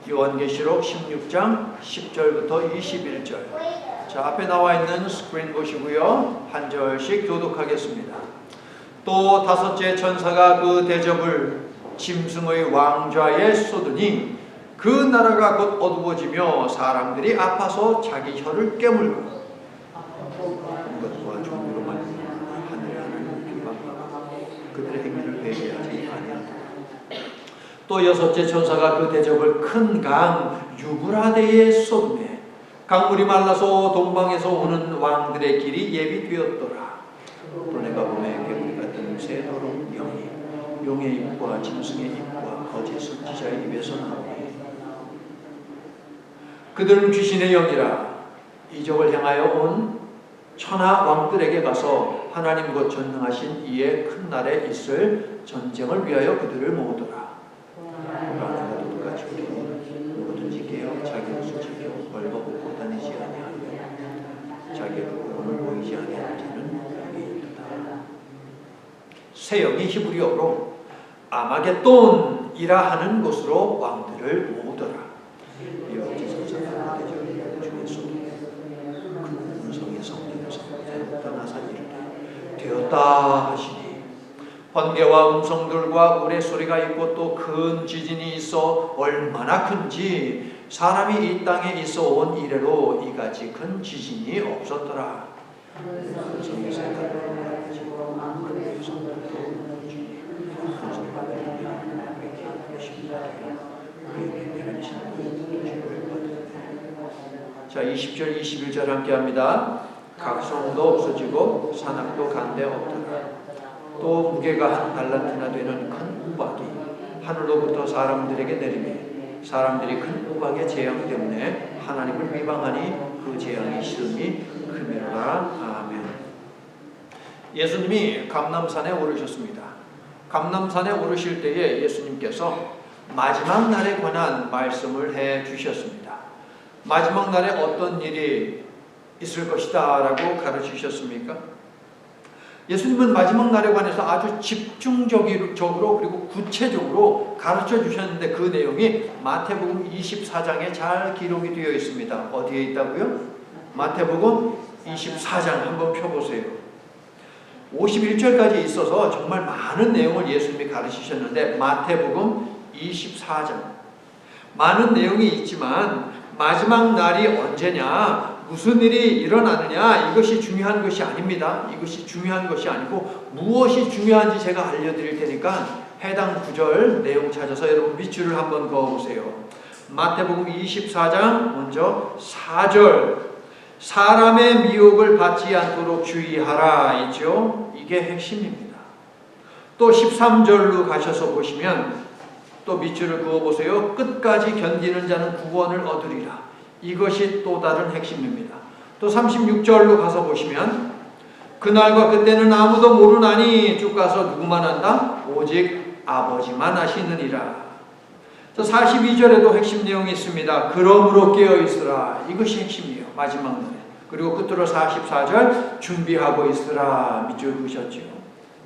요한계시록 16장 10절부터 21절. 자, 앞에 나와 있는 스크린 보시고요. 한 절씩 교독하겠습니다. 또 다섯째 천사가 그 대접을 짐승의 왕좌에 쏟으니 그 나라가 곧 어두워지며 사람들이 아파서 자기 혀를 깨물고 것과 종류로만 하늘에 하는 비방하고 그들의 행위를 회개하지 아니한다. 또 여섯째 천사가 그 대접을 큰 강 유브라데에 쏟으매 강물이 말라서 동방에서 오는 왕들의 길이 예비되었더라. 또 내가 보매 개구리 같은 새 더러운 영이 용의 입과 짐승의 입과 거짓 선지자의 입에서 나오니 그들은 귀신의 영이라 이적을 향하여 온 천하 왕들에게 가서 하나님 곧 전능하신 이의 큰 날에 있을 전쟁을 위하여 그들을 모으더라. 내가 도둑같이 누구든지 깨어 자기 옷을 지켜 벌거벗고 다니지 아니하며 자기의 부끄러움을 보이지 아니하는 자는 여기 있다. 새 영이 히브리어로 아마겟돈이라 하는 곳으로 왕들을 모으더라. 여호와 선사가 대적을 중에서도 그 음성의 성전에서 떠나서 이르되 되었다 하시니 번개와 음성들과 우레소리가 있고 또 큰 지진이 있어 얼마나 큰지 사람이 이 땅에 있어 온 이래로 이같이 큰 지진이 없었더라. 자, 20절 21절 함께 합니다. 각성도 없어지고 산악도 간데 없더라. 또 무게가 한 달란트나 되는 큰 우박이 하늘로부터 사람들에게 내리매 사람들이 큰 우박의 재앙 때문에 하나님을 비방하니 그 재앙의 시름이 크미로라. 아멘. 예수님이 감람산에 오르셨습니다. 감람산에 오르실 때에 예수님께서 마지막 날에 관한 말씀을 해 주셨습니다. 마지막 날에 어떤 일이 있을 것이다 라고 가르치셨습니까? 예수님은 마지막 날에 관해서 아주 집중적으로 그리고 구체적으로 가르쳐 주셨는데 그 내용이 마태복음 24장에 잘 기록이 되어 있습니다. 어디에 있다고요? 마태복음 24장 한번 펴보세요. 51절까지 있어서 정말 많은 내용을 예수님이 가르치셨는데 마태복음 24장 많은 내용이 있지만 마지막 날이 언제냐 무슨 일이 일어나느냐 이것이 중요한 것이 아닙니다. 이것이 중요한 것이 아니고 무엇이 중요한지 제가 알려드릴 테니까 해당 구절 내용 찾아서 여러분 밑줄을 한번 그어보세요. 마태복음 24장 먼저 4절 사람의 미혹을 받지 않도록 주의하라 있죠. 이게 핵심입니다. 또 13절로 가셔서 보시면 또 밑줄을 그어보세요. 끝까지 견디는 자는 구원을 얻으리라. 이것이 또 다른 핵심입니다. 또 36절로 가서 보시면 그날과 그때는 아무도 모르나니 쭉 가서 누구만 안다? 오직 아버지만 아시느니라. 또 42절에도 핵심 내용이 있습니다. 그러므로 깨어있으라. 이것이 핵심이에요. 마지막 날에. 그리고 끝으로 44절 준비하고 있으라. 밑줄 그으셨죠.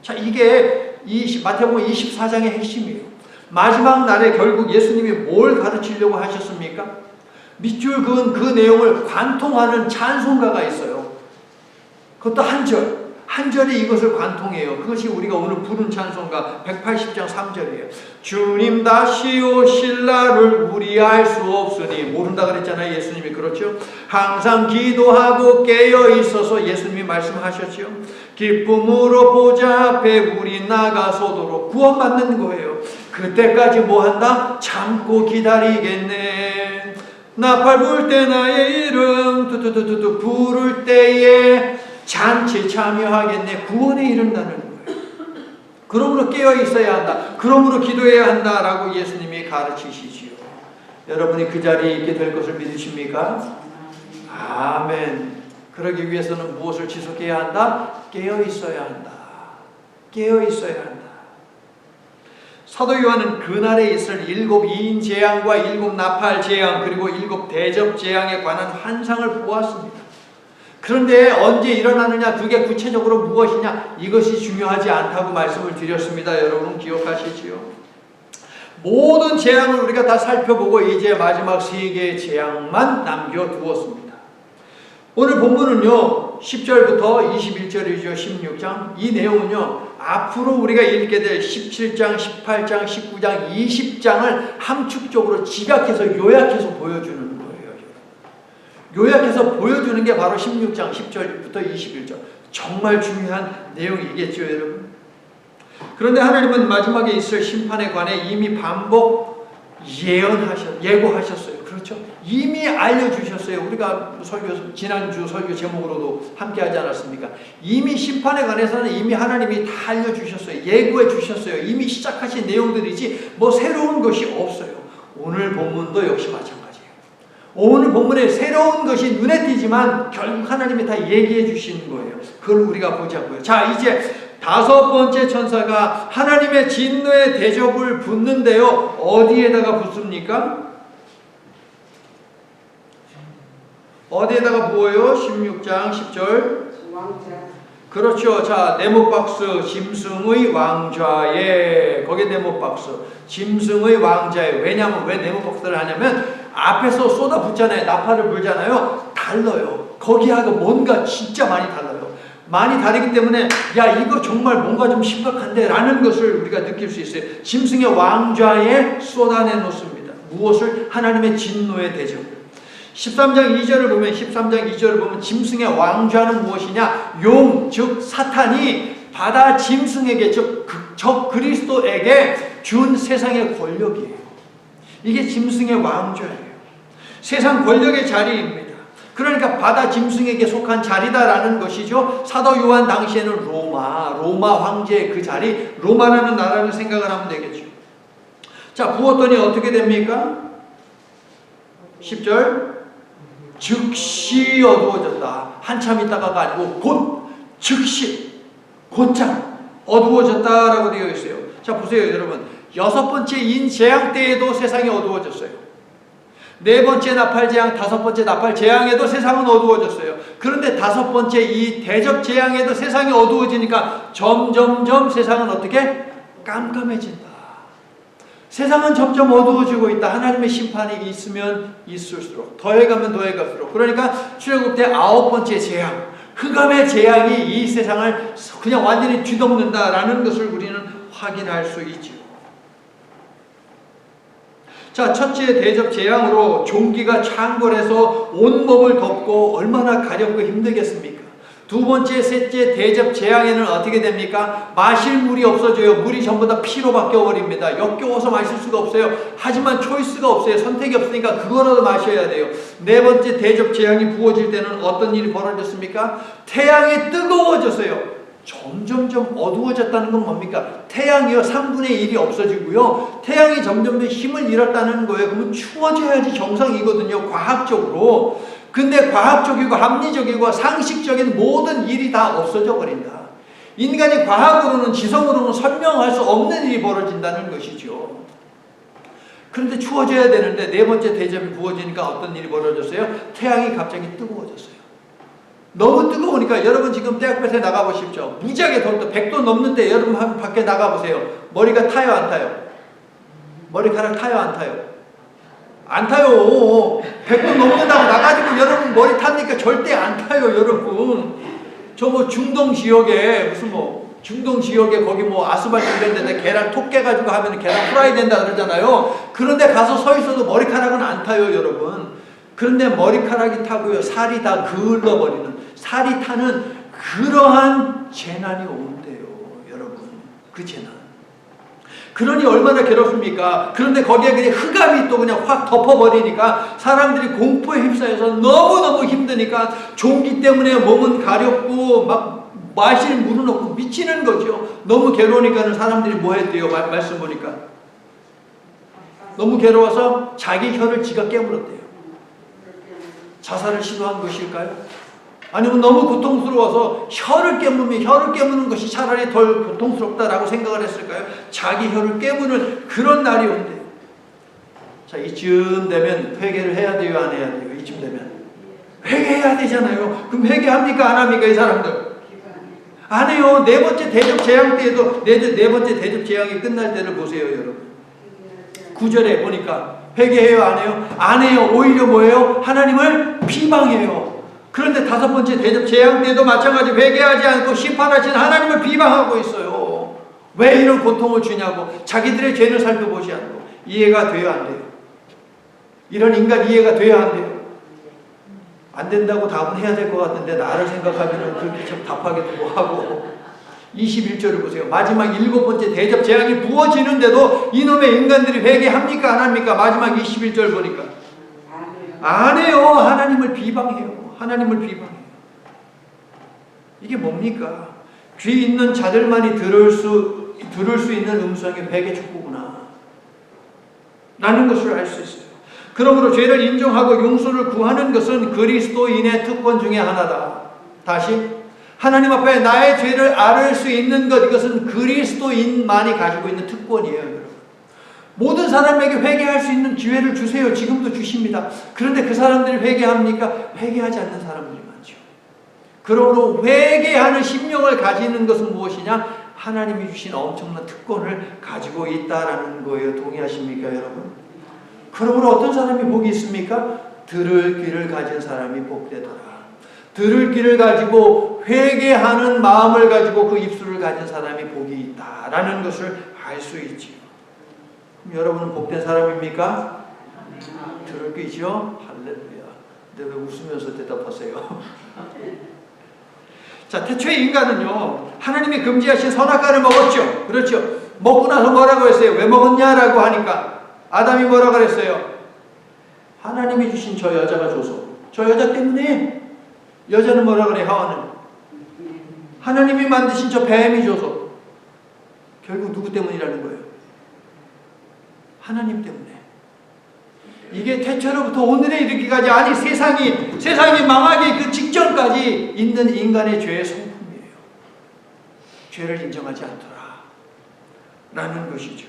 자, 이게 마태복음 24장의 핵심이에요. 마지막 날에 결국 예수님이 뭘 가르치려고 하셨습니까? 밑줄 그은 그 내용을 관통하는 찬송가가 있어요. 그것도 한 절. 한 절이 이것을 관통해요. 그것이 우리가 오늘 부른 찬송가 180장 3절이에요. 주님 다시 오실 날을 우리 알 수 없으니 모른다 그랬잖아요. 예수님이. 그렇죠? 항상 기도하고 깨어 있어서 예수님이 말씀하셨죠. 기쁨으로 보좌 앞에 우리 나가서도록 구원받는 거예요. 그때까지 뭐 한다? 참고 기다리겠네. 나팔 불 때 나의 이름 두두두두 부를 때에 잔치 참여하겠네. 구원에 이른다는 거예요. 그러므로 깨어 있어야 한다. 그러므로 기도해야 한다라고 예수님이 가르치시지요. 여러분이 그 자리에 있게 될 것을 믿으십니까? 아멘. 그러기 위해서는 무엇을 지속해야 한다? 깨어 있어야 한다. 깨어 있어야 한다. 사도 요한은 그날에 있을 7 이인 재앙과 7 나팔 재앙 그리고 7 대접 재앙에 관한 환상을 보았습니다. 그런데 언제 일어나느냐 그게 구체적으로 무엇이냐 이것이 중요하지 않다고 말씀을 드렸습니다. 여러분 기억하시지요? 모든 재앙을 우리가 다 살펴보고 이제 마지막 세 개의 재앙만 남겨두었습니다. 오늘 본문은요 10절부터 21절이죠. 16장. 이 내용은요 앞으로 우리가 읽게 될 17장, 18장, 19장, 20장을 함축적으로 집약해서 요약해서 보여주는 거예요. 요약해서 보여주는 게 바로 16장 10절부터 21절. 정말 중요한 내용이겠죠, 여러분. 그런데 하나님은 마지막에 있을 심판에 관해 이미 반복 예고하셨어요. 그렇죠? 이미 알려주셨어요. 우리가 지난주 설교 제목으로도 함께 하지 않았습니까? 이미 심판에 관해서는 이미 하나님이 다 알려주셨어요. 예고해 주셨어요. 이미 시작하신 내용들이지 뭐 새로운 것이 없어요. 오늘 본문도 역시 마찬가지예요. 오늘 본문에 새로운 것이 눈에 띄지만 결국 하나님이 다 얘기해 주시는 거예요. 그걸 우리가 보자고요. 자, 이제 다섯 번째 천사가 하나님의 진노의 대접을 붓는데요. 어디에다가 붓습니까? 어디에다가 부어요? 16장 10절. 그렇죠. 자, 네모박스 짐승의 왕좌에. 거기에 네모박스 짐승의 왕좌에. 왜냐하면 왜 네모박스를 하냐면 앞에서 쏟아붓잖아요. 나팔을 불잖아요. 달라요. 거기하고 뭔가 진짜 많이 달라요. 많이 다르기 때문에 야 이거 정말 뭔가 좀 심각한데 라는 것을 우리가 느낄 수 있어요. 짐승의 왕좌에 쏟아내 놓습니다. 무엇을? 하나님의 진노의 대접. 13장 2절을 보면 짐승의 왕좌는 무엇이냐? 용, 즉 사탄이 바다 짐승에게 즉 그리스도에게 준 세상의 권력이에요. 이게 짐승의 왕좌예요. 세상 권력의 자리입니다. 그러니까 바다 짐승에게 속한 자리다라는 것이죠. 사도 요한 당시에는 로마 황제의 그 자리, 로마라는 나라를 생각을 하면 되겠죠. 자, 부었더니 어떻게 됩니까? 10절. 즉시 어두워졌다. 한참 있다가가 아니고 곧 즉시 곧장 어두워졌다라고 되어 있어요. 자, 보세요, 여러분. 여섯 번째 인재앙 때에도 세상이 어두워졌어요. 네 번째 나팔재앙, 다섯 번째 나팔재앙에도 세상은 어두워졌어요. 그런데 다섯 번째 이 대접재앙에도 세상이 어두워지니까 점점점 세상은 어떻게? 깜깜해진다. 세상은 점점 어두워지고 있다. 하나님의 심판이 있으면 있을수록, 더해가면 더해갈수록. 그러니까 출애굽 때 아홉 번째 재앙, 흑암의 재앙이 이 세상을 그냥 완전히 뒤덮는다라는 것을 우리는 확인할 수 있죠. 자, 첫째 대접 재앙으로 종기가 창궐해서 온몸을 덮고 얼마나 가렵고 힘들겠습니까? 두 번째, 셋째 대접 재앙에는 어떻게 됩니까? 마실 물이 없어져요. 물이 전부 다 피로 바뀌어버립니다. 역겨워서 마실 수가 없어요. 하지만 초이스가 없어요. 선택이 없으니까 그거라도 마셔야 돼요. 네 번째 대접 재앙이 부어질 때는 어떤 일이 벌어졌습니까? 태양이 뜨거워졌어요. 점점점 어두워졌다는 건 뭡니까? 태양이요 3분의 1이 없어지고요. 태양이 점점 힘을 잃었다는 거예요. 그러면 추워져야지 정상이거든요. 과학적으로. 근데 과학적이고 합리적이고 상식적인 모든 일이 다 없어져 버린다. 인간이 과학으로는 지성으로는 설명할 수 없는 일이 벌어진다는 것이죠. 그런데 추워져야 되는데 네 번째 대접이 부어지니까 어떤 일이 벌어졌어요? 태양이 갑자기 뜨거워졌어요. 너무 뜨거우니까 여러분 지금 대학볕에 나가보십시오. 무지하게 더울 때 100도 넘는데 여러분 한 밖에 나가보세요. 머리가 타요 안 타요? 머리카락 타요 안 타요? 안 타요. 100도 넘는다고 나가지고 여러분 머리 탑니까? 절대 안 타요 여러분. 저 뭐 중동 지역에 무슨 뭐 중동 지역에 거기 뭐 아스팔트 이런 데다 계란 톡 깨가지고 하면 계란 프라이 된다 그러잖아요. 그런데 가서 서 있어도 머리카락은 안 타요 여러분. 그런데 머리카락이 타고요. 살이 다 그을러버리는, 살이 타는 그러한 재난이 온대요. 여러분. 그 재난. 그러니 얼마나 괴롭습니까? 그런데 거기에 그냥 흑암이 또 그냥 확 덮어버리니까 사람들이 공포에 휩싸여서 너무너무 힘드니까 종기 때문에 몸은 가렵고 막 마실 물은 없고 미치는 거죠. 너무 괴로우니까는 사람들이 뭐 했대요? 말씀 보니까. 너무 괴로워서 자기 혀를 지가 깨물었대요. 자살을 시도한 것일까요? 아니면 너무 고통스러워서 혀를 깨무는 것이 차라리 덜 고통스럽다라고 생각을 했을까요? 자기 혀를 깨무는 그런 날이 온대요. 자, 이쯤 되면 회개를 해야 돼요, 안 해야 돼요? 이쯤 되면 회개해야 되잖아요. 그럼 회개합니까, 안 합니까, 이 사람들? 안 해요. 네 번째 대접 재앙 때에도 네 번째 대접 재앙이 끝날 때를 보세요, 여러분. 9절에 보니까 회개해요, 안 해요? 안 해요. 오히려 뭐예요? 하나님을 비방해요. 그런데 5번째 대접 재앙 때도 마찬가지 회개하지 않고 심판하신 하나님을 비방하고 있어요. 왜 이런 고통을 주냐고 자기들의 죄를 살펴보지 않고. 이해가 돼요, 안 돼요? 이런 인간 이해가 돼야 안 돼요? 안 된다고 답은 해야 될 것 같은데 나를 생각하면 그렇게 참 답하기도 하고. 21절을 보세요. 마지막 7번째 대접 재앙이 부어지는데도 이놈의 인간들이 회개합니까? 안 합니까? 마지막 21절 보니까 안 해요. 하나님을 비방해요. 하나님을 비방해요. 이게 뭡니까? 귀 있는 자들만이 들을 수 있는 음성의 회개 축복구나 라는 것을 알 수 있어요. 그러므로 죄를 인정하고 용서를 구하는 것은 그리스도인의 특권 중에 하나다. 다시 하나님 앞에 나의 죄를 앓을 수 있는 것, 이것은 그리스도인만이 가지고 있는 특권이에요, 여러분. 모든 사람에게 회개할 수 있는 기회를 주세요. 지금도 주십니다. 그런데 그 사람들이 회개합니까? 회개하지 않는 사람들이 많죠. 그러므로 회개하는 심령을 가지는 것은 무엇이냐? 하나님이 주신 엄청난 특권을 가지고 있다라는 거예요. 동의하십니까, 여러분? 그러므로 어떤 사람이 복이 있습니까? 들을 귀를 가진 사람이 복되더라. 들을 귀를 가지고 회개하는 마음을 가지고 그 입술을 가진 사람이 복이 있다라는 것을 알 수 있지요. 그럼 여러분은 복된 사람입니까? 들을 귀죠? 할렐루야. 근데 왜 웃으면서 대답하세요? 자, 태초의 인간은요, 하나님이 금지하신 선악과를 먹었죠. 그렇죠. 먹고 나서 뭐라고 했어요? 왜 먹었냐라고 하니까 아담이 뭐라고 그랬어요? 하나님이 주신 저 여자가 줘서. 저 여자 때문에. 여자는 뭐라 그래? 하와는 하나님이 만드신 저 뱀이 줘서. 결국 누구 때문이라는 거예요? 하나님 때문에. 이게 태초로부터 오늘에 이르기까지, 아니 세상이 망하기 그 직전까지 있는 인간의 죄의 성품이에요. 죄를 인정하지 않더라 라는 것이죠.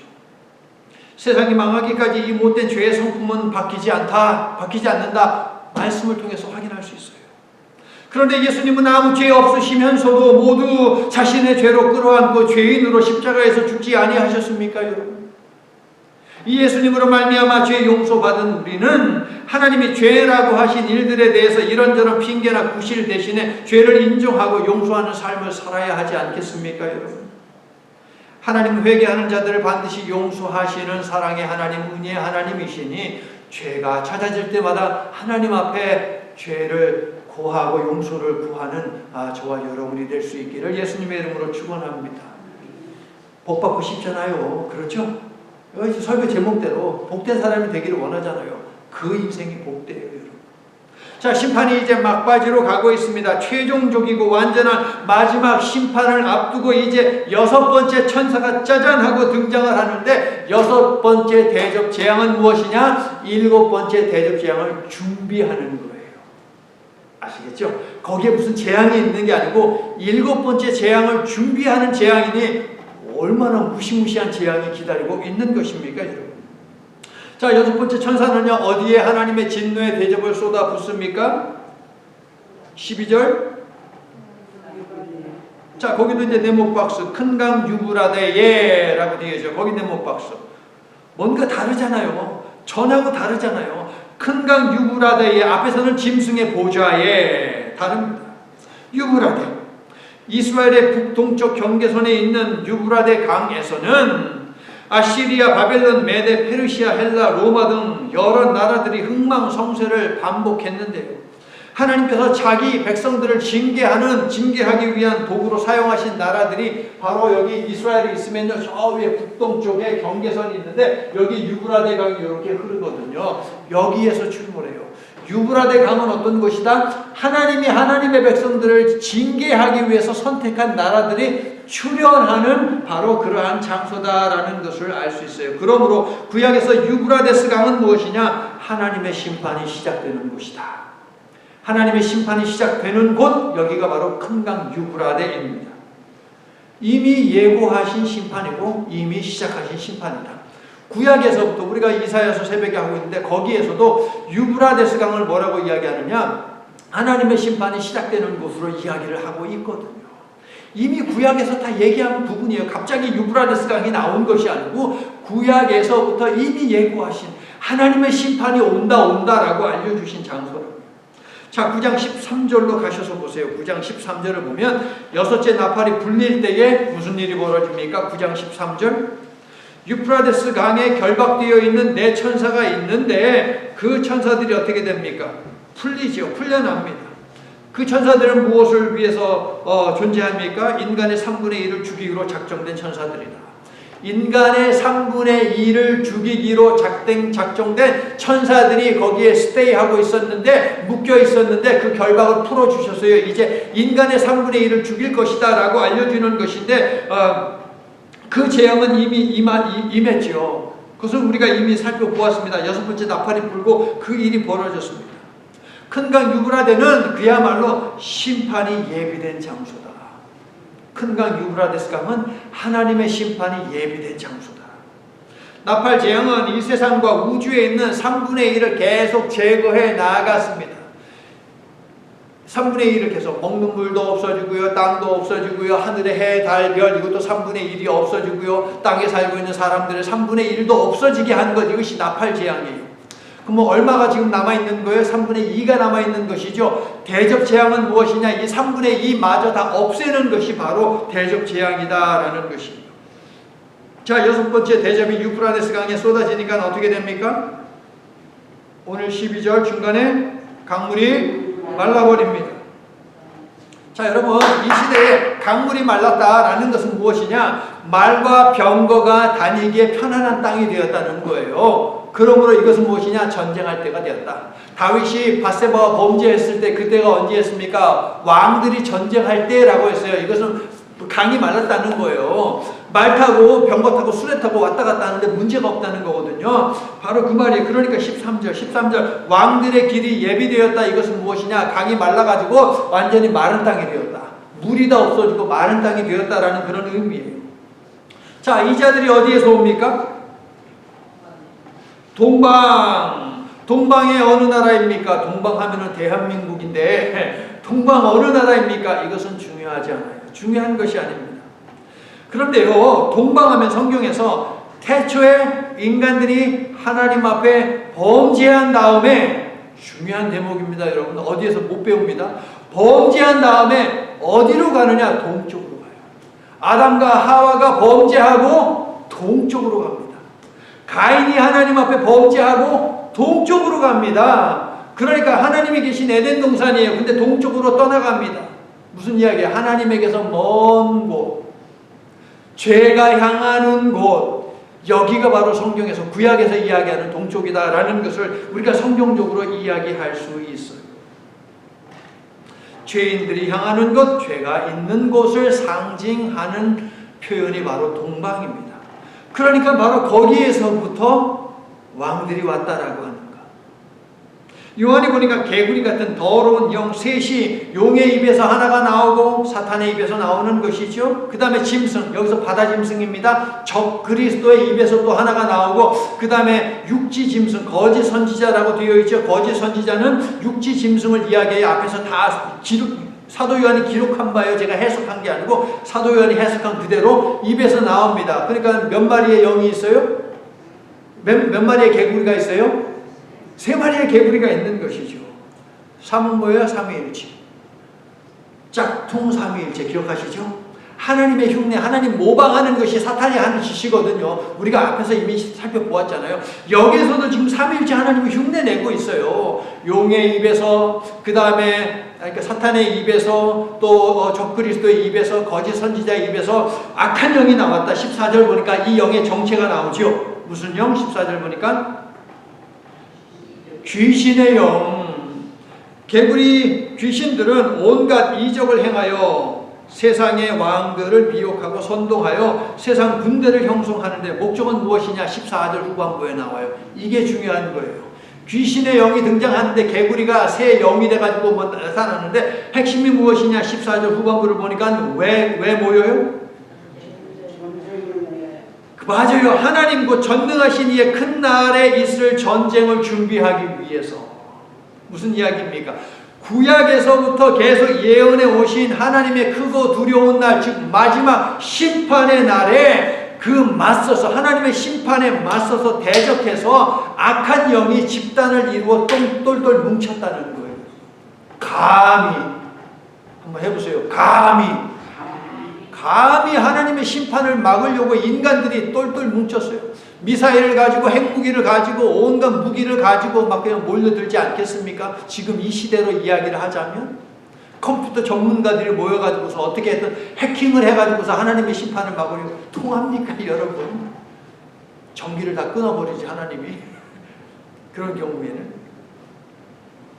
세상이 망하기까지 이 못된 죄의 성품은 바뀌지 않는다 말씀을 통해서 확인할 수 있어요. 그런데 예수님은 아무 죄 없으시면서도 모두 자신의 죄로 끌어안고 죄인으로 십자가에서 죽지 아니하셨습니까, 여러분? 이 예수님으로 말미암아 죄 용서받은 우리는 하나님이 죄라고 하신 일들에 대해서 이런저런 핑계나 구실 대신에 죄를 인정하고 용서하는 삶을 살아야 하지 않겠습니까, 여러분? 하나님 회개하는 자들을 반드시 용서하시는 사랑의 하나님, 은혜의 하나님이시니 죄가 찾아질 때마다 하나님 앞에 죄를 고하고 용서를 구하는 저와 여러분이 될 수 있기를 예수님의 이름으로 축원합니다. 복 받고 싶잖아요. 그렇죠? 여기 설교 제목대로 복된 사람이 되기를 원하잖아요. 그 인생이 복돼요, 여러분. 자, 심판이 이제 막바지로 가고 있습니다. 최종적이고 완전한 마지막 심판을 앞두고 이제 6번째 천사가 짜잔 하고 등장을 하는데, 6번째 대접 재앙은 무엇이냐? 7번째 대접 재앙을 준비하는 거예요. 아시겠죠? 거기에 무슨 재앙이 있는 게 아니고 7번째 재앙을 준비하는 재앙이니 얼마나 무시무시한 재앙이 기다리고 있는 것입니까, 여러분? 자, 6번째 천사는요, 어디에 하나님의 진노의 대접을 쏟아붓습니까? 12절. 자, 거기도 이제 네모박스, 큰 강 유브라데에 라고 되어 있죠. 거기 네모박스. 뭔가 다르잖아요. 전하고 다르잖아요. 큰 강 유브라데에, 앞에서는 짐승의 보좌에, 다릅니다. 유브라데. 이스라엘의 북동쪽 경계선에 있는 유브라데 강에서는 아시리아, 바벨론, 메데, 페르시아, 헬라, 로마 등 여러 나라들이 흥망성쇠를 반복했는데요. 하나님께서 자기 백성들을 징계하기 위한 도구로 사용하신 나라들이 바로 여기 이스라엘이 있으면요, 저 위에 북동쪽에 경계선이 있는데 여기 유브라데 강이 이렇게 흐르거든요. 여기에서 출몰해요. 유브라데 강은 어떤 곳이다? 하나님이 하나님의 백성들을 징계하기 위해서 선택한 나라들이 출현하는 바로 그러한 장소다라는 것을 알 수 있어요. 그러므로 구약에서 유브라데스 강은 무엇이냐? 하나님의 심판이 시작되는 곳이다. 하나님의 심판이 시작되는 곳, 여기가 바로 큰 강 유브라데입니다. 이미 예고하신 심판이고 이미 시작하신 심판이다. 구약에서부터 우리가 이사야서 새벽에 하고 있는데 거기에서도 유브라데스 강을 뭐라고 이야기하느냐? 하나님의 심판이 시작되는 곳으로 이야기를 하고 있거든요. 이미 구약에서 다 얘기한 부분이에요. 갑자기 유브라데스 강이 나온 것이 아니고 구약에서부터 이미 예고하신 하나님의 심판이 온다라고 알려주신 장소랍니다. 자, 9장 13절로 가셔서 보세요. 9장 13절을 보면 여섯째 나팔이 불릴 때에 무슨 일이 벌어집니까? 9장 13절. 유프라데스 강에 결박되어 있는 네 천사가 있는데 그 천사들이 어떻게 됩니까? 풀리죠. 풀려납니다. 그 천사들은 무엇을 위해서 존재합니까? 인간의 3분의 1을 죽이기로 작정된 천사들이다. 인간의 3분의 1을 죽이기로 작정된 천사들이 거기에 스테이하고 있었는데, 묶여 있었는데 그 결박을 풀어주셨어요. 이제 인간의 3분의 1을 죽일 것이다 라고 알려주는 것인데, 그 재앙은 이미 임했죠. 그것은 우리가 이미 살펴보았습니다. 여섯 번째 나팔이 불고 그 일이 벌어졌습니다. 큰 강 유브라데는 그야말로 심판이 예비된 장소다. 큰 강 유브라데스 강은 하나님의 심판이 예비된 장소다. 나팔 재앙은 이 세상과 우주에 있는 3분의 1을 계속 제거해 나아갔습니다. 3분의 1을 계속, 먹는 물도 없어지고요, 땅도 없어지고요, 하늘의 해, 달, 별 이것도 3분의 1이 없어지고요, 땅에 살고 있는 사람들의 3분의 1도 없어지게 한 것, 이것이 나팔 재앙이에요. 그럼 얼마가 지금 남아있는 거예요? 3분의 2가 남아있는 것이죠. 대접 재앙은 무엇이냐? 이 3분의 2마저 다 없애는 것이 바로 대접 재앙이다라는 것입니다. 자, 여섯 번째 대접이 유프라데스 강에 쏟아지니까 어떻게 됩니까? 오늘 12절 중간에 강물이 말라버립니다. 자, 여러분, 이 시대에 강물이 말랐다라는 것은 무엇이냐? 말과 병거가 다니기에 편안한 땅이 되었다는 거예요. 그러므로 이것은 무엇이냐? 전쟁할 때가 되었다. 다윗이 밧세바와 범죄했을 때 그때가 언제였습니까? 왕들이 전쟁할 때라고 했어요. 이것은 강이 말랐다는 거예요. 말 타고 병거 타고 수레 타고 왔다 갔다 하는데 문제가 없다는 거거든요. 바로 그 말이에요. 그러니까 13절 왕들의 길이 예비되었다. 이것은 무엇이냐? 강이 말라가지고 완전히 마른 땅이 되었다. 물이 다 없어지고 마른 땅이 되었다라는 그런 의미예요. 자, 이 자들이 어디에서 옵니까? 동방의 어느 나라입니까? 동방하면은 대한민국인데 동방 어느 나라입니까? 이것은 중요하지 않아요. 중요한 것이 아닙니다. 그런데요, 동방하면 성경에서 태초에 인간들이 하나님 앞에 범죄한 다음에, 중요한 대목입니다. 여러분, 어디에서 못 배웁니다. 범죄한 다음에 어디로 가느냐? 동쪽으로 가요. 아담과 하와가 범죄하고 동쪽으로 갑니다. 가인이 하나님 앞에 범죄하고 동쪽으로 갑니다. 그러니까 하나님이 계신 에덴 동산이에요. 근데 동쪽으로 떠나갑니다. 무슨 이야기야? 하나님에게서 먼 곳, 죄가 향하는 곳, 여기가 바로 성경에서, 구약에서 이야기하는 동쪽이다라는 것을 우리가 성경적으로 이야기할 수 있어요. 죄인들이 향하는 곳, 죄가 있는 곳을 상징하는 표현이 바로 동방입니다. 그러니까 바로 거기에서부터 왕들이 왔다라고 하는 것. 요한이 보니까 개구리 같은 더러운 영 셋이 용의 입에서 하나가 나오고 사탄의 입에서 나오는 것이죠. 그 다음에 짐승, 여기서 바다 짐승입니다. 적 그리스도의 입에서 또 하나가 나오고, 그 다음에 육지 짐승, 거짓 선지자라고 되어 있죠. 거짓 선지자는 육지 짐승을 이야기해요. 앞에서 다 사도 요한이 기록한 바예요. 제가 해석한 게 아니고 사도 요한이 해석한 그대로 입에서 나옵니다. 그러니까 몇 마리의 영이 있어요? 몇 마리의 개구리가 있어요? 3마리의 개구리가 있는 것이죠. 3은 뭐예요? 삼위일체. 짝퉁 삼위일체 기억하시죠? 하나님의 흉내, 하나님 모방하는 것이 사탄이 하는 짓이거든요. 우리가 앞에서 이미 살펴보았잖아요. 여기에서도 지금 삼위일체 하나님이 흉내내고 있어요. 용의 입에서, 그 다음에 그러니까 사탄의 입에서, 또 적그리스도의 입에서, 거짓 선지자의 입에서 악한 영이 나왔다. 14절 보니까 이 영의 정체가 나오죠. 무슨 영? 14절 보니까 귀신의 영. 개구리 귀신들은 온갖 이적을 행하여 세상의 왕들을 미혹하고 선동하여 세상 군대를 형성하는데 목적은 무엇이냐? 14절 후반부에 나와요. 이게 중요한 거예요. 귀신의 영이 등장하는데 개구리가 새 영이 돼가지고 나타나는데 핵심이 무엇이냐? 14절 후반부를 보니까 왜 모여요? 맞아요. 하나님 곧 전능하신 이의 큰 날에 있을 전쟁을 준비하기 위해서. 무슨 이야기입니까? 구약에서부터 계속 예언해 오신 하나님의 크고 두려운 날, 즉 마지막 심판의 날에 그 맞서서 하나님의 심판에 맞서서 대적해서 악한 영이 집단을 이루어 똘똘 뭉쳤다는 거예요. 감히 한번 해보세요. 감히 하나님의 심판을 막으려고 인간들이 똘똘 뭉쳤어요. 미사일을 가지고 핵무기를 가지고 온갖 무기를 가지고 막 그냥 몰려들지 않겠습니까? 지금 이 시대로 이야기를 하자면 컴퓨터 전문가들이 모여가지고서 어떻게든 해킹을 해가지고서 하나님의 심판을 막으려고 통합니까 여러분? 전기를 다 끊어버리지 하나님이. 그런 경우에는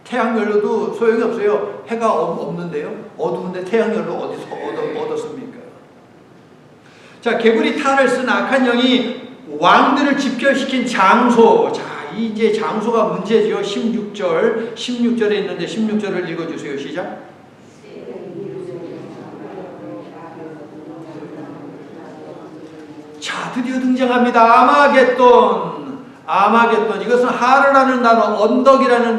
태양열로도 소용이 없어요. 해가 없는데요. 어두운데 태양열로 어디서 얻었습니까? 자, 개구리 탈을 쓴 악한 영이 왕들을 집결시킨 장소. 자, 이제 장소가 문제죠. 16절에 있는데 16절을 읽어주세요. 시작. 자, 드디어 등장합니다. 아마겟돈. 이것은 하르라는 단어, 언덕이라는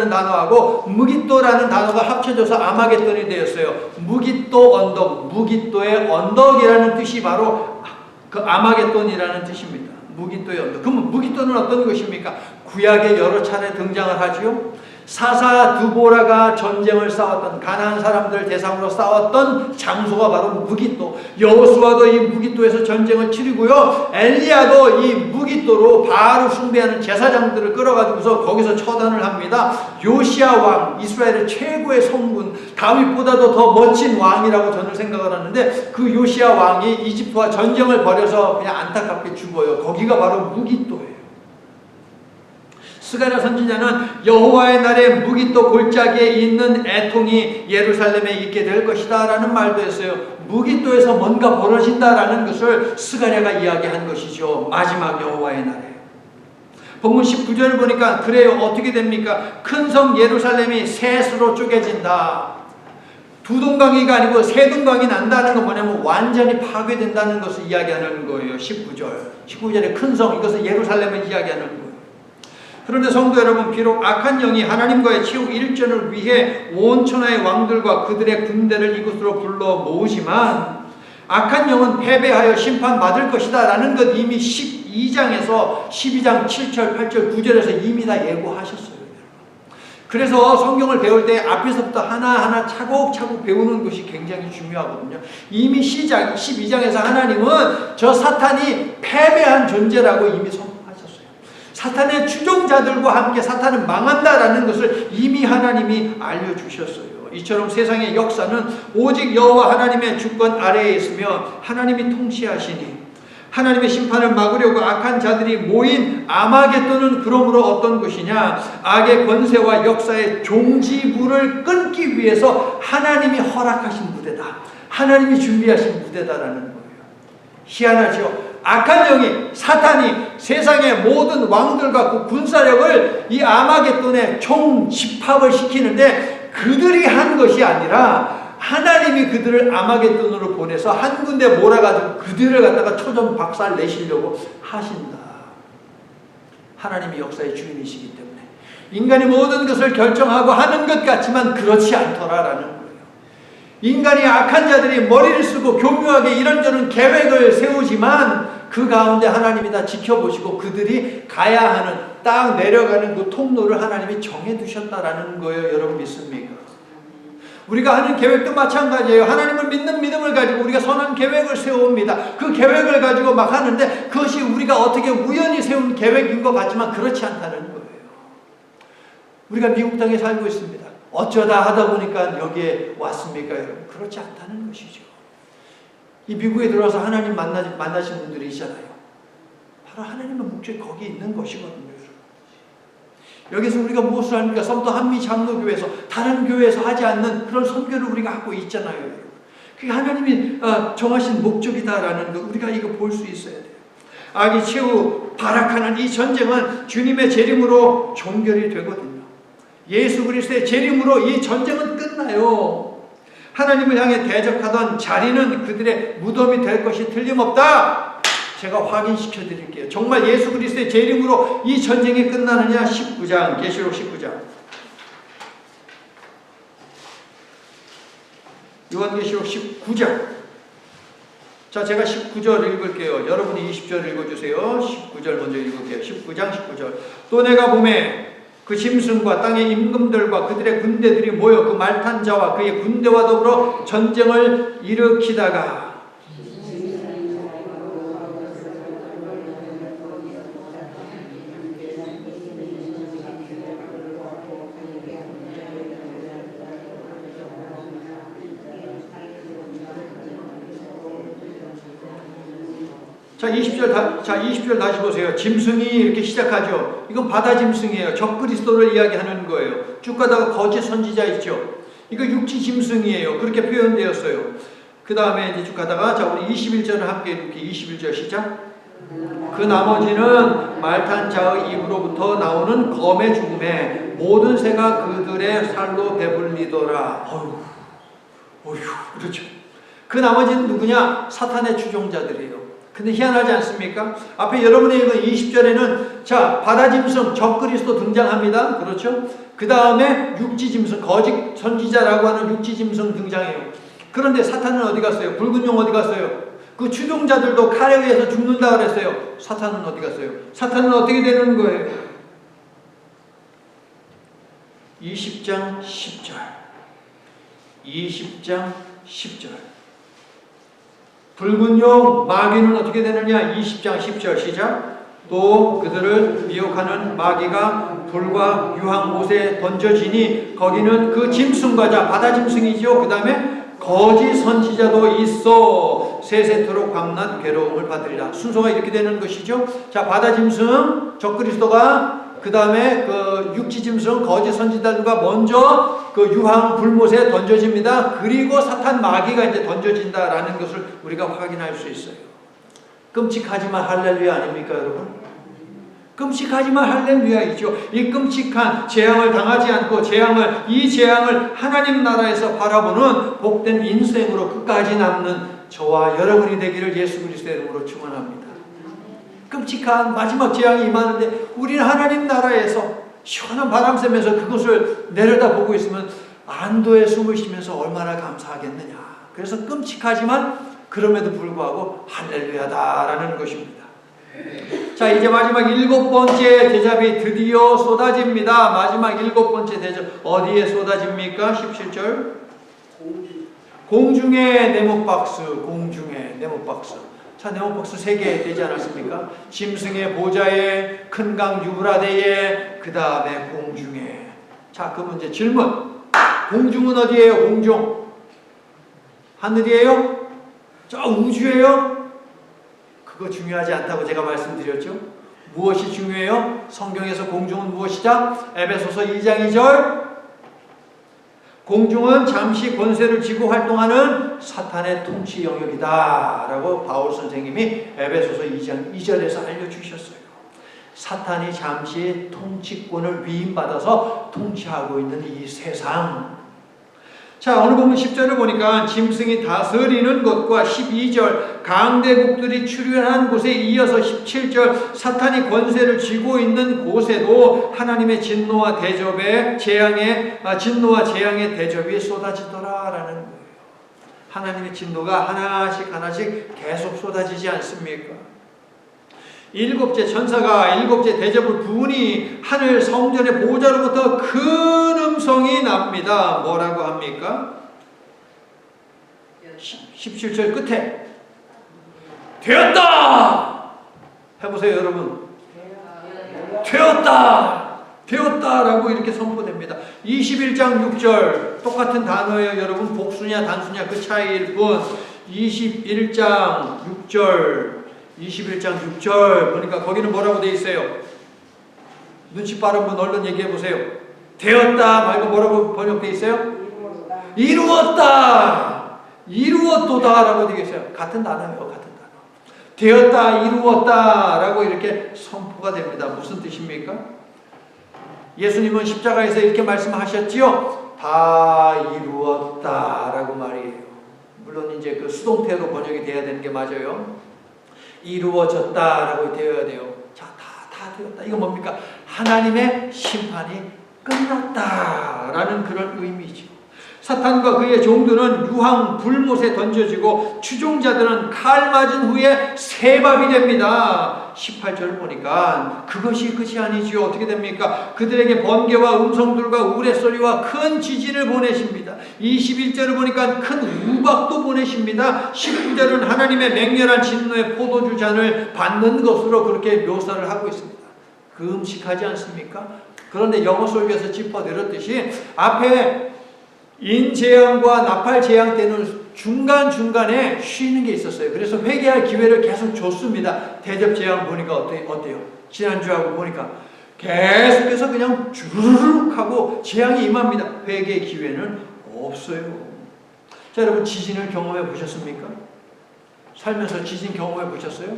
단어하고 무깃도라는 단어가 합쳐져서 아마겟돈이 되었어요. 무깃도 언덕, 무깃도의 언덕이라는 뜻이 바로 그 아마겟돈이라는 뜻입니다. 무깃도의 언덕. 그러면 무깃도는 어떤 것입니까? 구약에 여러 차례 등장을 하지요. 사사 두보라가 전쟁을 싸웠던, 가나안 사람들 대상으로 싸웠던 장소가 바로 무깃도. 여호수아도 이 무깃도에서 전쟁을 치르고요. 엘리야도 이 무깃도로 바알을 숭배하는 제사장들을 끌어가지고서 거기서 처단을 합니다. 요시야 왕, 이스라엘의 최고의 성군, 다윗보다도 더 멋진 왕이라고 저는 생각을 하는데, 그 요시야 왕이 이집트와 전쟁을 벌여서 그냥 안타깝게 죽어요. 거기가 바로 무깃도예요. 스가랴 선지자는 여호와의 날에 무깃도 골짜기에 있는 애통이 예루살렘에 있게 될 것이다 라는 말도 했어요. 무깃도에서 뭔가 벌어진다라는 것을 스가랴가 이야기한 것이죠. 마지막 여호와의 날에. 본문 19절을 보니까 그래요. 어떻게 됩니까? 큰 성 예루살렘이 셋으로 쪼개진다. 두 동강이가 아니고 세 동강이 난다는 건 뭐냐면 완전히 파괴된다는 것을 이야기하는 거예요. 19절에 큰 성, 이것은 예루살렘을 이야기하는 거예요. 그런데 성도 여러분, 비록 악한 영이 하나님과의 치욕 일전을 위해 온 천하의 왕들과 그들의 군대를 이곳으로 불러 모으지만 악한 영은 패배하여 심판받을 것이다 라는 것 이미 12장에서 12장 7절, 8절, 9절에서 이미 다 예고하셨어요. 그래서 성경을 배울 때 앞에서부터 하나하나 차곡차곡 배우는 것이 굉장히 중요하거든요. 이미 시작 12장에서 하나님은 저 사탄이 패배한 존재라고 이미 선포하셨어요. 사탄의 추종자들과 함께 사탄은 망한다라는 것을 이미 하나님이 알려주셨어요. 이처럼 세상의 역사는 오직 여호와 하나님의 주권 아래에 있으며 하나님이 통치하시니 하나님의 심판을 막으려고 악한 자들이 모인 아마겟돈은 그러므로 어떤 것이냐? 악의 권세와 역사의 종지부를 끊기 위해서 하나님이 허락하신 무대다. 하나님이 준비하신 무대다라는 거예요. 희한하죠? 악한 영이, 사탄이 세상의 모든 왕들과 그 군사력을 이 아마겟돈에 총집합을 시키는데 그들이 한 것이 아니라 하나님이 그들을 아마겟돈으로 보내서 한 군데 몰아가지고 그들을 갖다가 초전 박살 내시려고 하신다. 하나님이 역사의 주인이시기 때문에 인간이 모든 것을 결정하고 하는 것 같지만 그렇지 않더라라는 거예요. 인간이 악한 자들이 머리를 쓰고 교묘하게 이런저런 계획을 세우지만 그 가운데 하나님이 다 지켜보시고 그들이 가야 하는 딱 내려가는 그 통로를 하나님이 정해두셨다라는 거예요. 여러분 믿습니까? 우리가 하는 계획도 마찬가지예요. 하나님을 믿는 믿음을 가지고 우리가 선한 계획을 세웁니다. 그 계획을 가지고 막 하는데 그것이 우리가 어떻게 우연히 세운 계획인 것 같지만 그렇지 않다는 거예요. 우리가 미국 땅에 살고 있습니다. 어쩌다 하다 보니까 여기에 왔습니까, 여러분? 그렇지 않다는 것이죠. 이 미국에 들어와서 하나님 만나신 분들이 있잖아요. 바로 하나님의 목적이 거기 있는 것이거든요. 여기서 우리가 무엇을 합니까? 섬도 한미 장로교회에서 다른 교회에서 하지 않는 그런 선교를 우리가 하고 있잖아요. 그게 하나님이 정하신 목적이다라는 거 우리가 이거 볼 수 있어야 돼요. 악이 최후 발악하는 이 전쟁은 주님의 재림으로 종결이 되거든요. 예수 그리스도의 재림으로 이 전쟁은 끝나요. 하나님을 향해 대적하던 자리는 그들의 무덤이 될 것이 틀림없다. 제가 확인시켜 드릴게요. 정말 예수 그리스도의 재림으로 이 전쟁이 끝나느냐? 19장, 계시록 19장. 요한계시록 19장. 자, 제가 19절 읽을게요. 여러분이 20절 읽어주세요. 19절 먼저 읽을게요. 19장 19절. 또 내가 보매 그 짐승과 땅의 임금들과 그들의 군대들이 모여 그 말탄 자와 그의 군대와 더불어 전쟁을 일으키다가 자, 20절 다시 보세요. 짐승이 이렇게 시작하죠. 이건 바다 짐승이에요. 적그리스도를 이야기하는 거예요. 쭉 가다가 거짓 선지자 있죠. 이거 육지 짐승이에요. 그렇게 표현되었어요. 그 다음에 이제 쭉 가다가 자, 우리 21절을 함께 이렇게 21절 시작. 그 나머지는 말탄 자의 입으로부터 나오는 검의 죽음에 모든 새가 그들의 살로 배불리더라. 어휴, 그렇죠. 그 나머지는 누구냐? 사탄의 추종자들이에요. 근데 희한하지 않습니까? 앞에 여러분이 읽은 20절에는 자, 바다짐승 적그리스도 등장합니다. 그렇죠? 그 다음에 육지짐승, 거짓 선지자라고 하는 육지짐승 등장해요. 그런데 사탄은 어디 갔어요? 붉은 용 어디 갔어요? 그 추종자들도 칼에 의해서 죽는다 그랬어요. 사탄은 어디 갔어요? 사탄은 어떻게 되는 거예요? 20장 10절 20장 10절 붉은 용 마귀는 어떻게 되느냐? 20장 10절 시작. 또 그들을 미혹하는 마귀가 불과 유황 못에 던져지니 거기는 그 짐승과 자 바다 짐승이죠. 그 다음에 거짓 선지자도 있어 세세토록 광난 괴로움을 받으리라. 순서가 이렇게 되는 것이죠. 자, 바다 짐승 적그리스도가 그 다음에 그 육지짐승 거짓 선지자들과 먼저 그 유황 불못에 던져집니다. 그리고 사탄 마귀가 이제 던져진다라는 것을 우리가 확인할 수 있어요. 끔찍하지만 할렐루야 아닙니까, 여러분? 끔찍하지만 할렐루야이죠. 이 끔찍한 재앙을 당하지 않고 이 재앙을 하나님 나라에서 바라보는 복된 인생으로 끝까지 남는 저와 여러분이 되기를 예수 그리스도의 이름으로 축원합니다. 끔찍한 마지막 재앙이 임하는데 우리는 하나님 나라에서 시원한 바람 쐬면서 그것을 내려다보고 있으면 안도의 숨을 쉬면서 얼마나 감사하겠느냐. 그래서 끔찍하지만 그럼에도 불구하고 할렐루야다라는 것입니다. 자, 이제 마지막 7번째 대접이 드디어 쏟아집니다. 마지막 7번째 대접 어디에 쏟아집니까? 17절 공중의 네모박스. 공중의 네모박스. 자, 네모박스 3개 되지 않았습니까? 짐승의 보좌에, 큰 강 유브라데에, 그 다음에 공중에. 자, 그 문제 질문. 공중은 어디예요? 공중. 하늘이에요? 저 우주예요? 그거 중요하지 않다고 제가 말씀드렸죠. 무엇이 중요해요? 성경에서 공중은 무엇이다? 에베소서 2장 2절 공중은 잠시 권세를 쥐고 활동하는 사탄의 통치 영역이다 라고 바울 선생님이 에베소서 2장 2절에서 알려주셨어요. 사탄이 잠시 통치권을 위임받아서 통치하고 있는 이 세상. 자, 오늘 보면 10절을 보니까 짐승이 다스리는 것과 12절 강대국들이 출현한 곳에 이어서 17절 사탄이 권세를 쥐고 있는 곳에도 하나님의 진노와 대접의 진노와 재앙의 대접이 쏟아지더라라는 거예요. 하나님의 진노가 하나씩 계속 쏟아지지 않습니까? 7째 천사가 7째 대접을 부으니 하늘 성전의 보좌로부터 큰 음성이 납니다. 뭐라고 합니까? 17절 끝에 되었다! 해보세요, 여러분. 되었다라고 이렇게 선포됩니다. 21장 6절 똑같은 단어예요, 여러분. 복수냐 단수냐 그 차이일 뿐. 21장 6절 보니까 거기는 뭐라고 돼 있어요? 눈치 빠른 분 얼른 얘기해 보세요. 되었다 말고 뭐라고 번역돼 있어요? 이루었도다 라고 되어 있어요. 같은 단어예요. 같은 단어. 되었다, 이루었다 라고 이렇게 선포가 됩니다. 무슨 뜻입니까? 예수님은 십자가에서 이렇게 말씀하셨지요. 다 이루었다 라고 말이에요. 물론 이제 그 수동태로 번역이 돼야 되는 게 맞아요. 이루어졌다라고 되어야 돼요. 자, 다 되었다. 이거 뭡니까? 하나님의 심판이 끝났다라는 그런 의미죠. 사탄과 그의 종들은 유황 불못에 던져지고 추종자들은 칼 맞은 후에 새밥이 됩니다. 18절 보니까 그것이 끝이 아니지요. 어떻게 됩니까? 그들에게 번개와 음성들과 우레소리와 큰 지진을 보내십니다. 21절을 보니까 큰 우박도 보내십니다. 19절은 하나님의 맹렬한 진노의 포도주 잔을 받는 것으로 그렇게 묘사를 하고 있습니다. 금식하지 않습니까? 그런데 영어 설교에서 짚어드렸듯이 앞에 인재앙과 나팔재앙 때는 중간중간에 쉬는 게 있었어요. 그래서 회개할 기회를 계속 줬습니다. 대접재앙 보니까 어때요? 지난주하고 보니까 계속해서 그냥 주르륵 하고 재앙이 임합니다. 회개의 기회는 없어요. 자, 여러분 지진을 경험해 보셨습니까? 살면서 지진 경험해 보셨어요?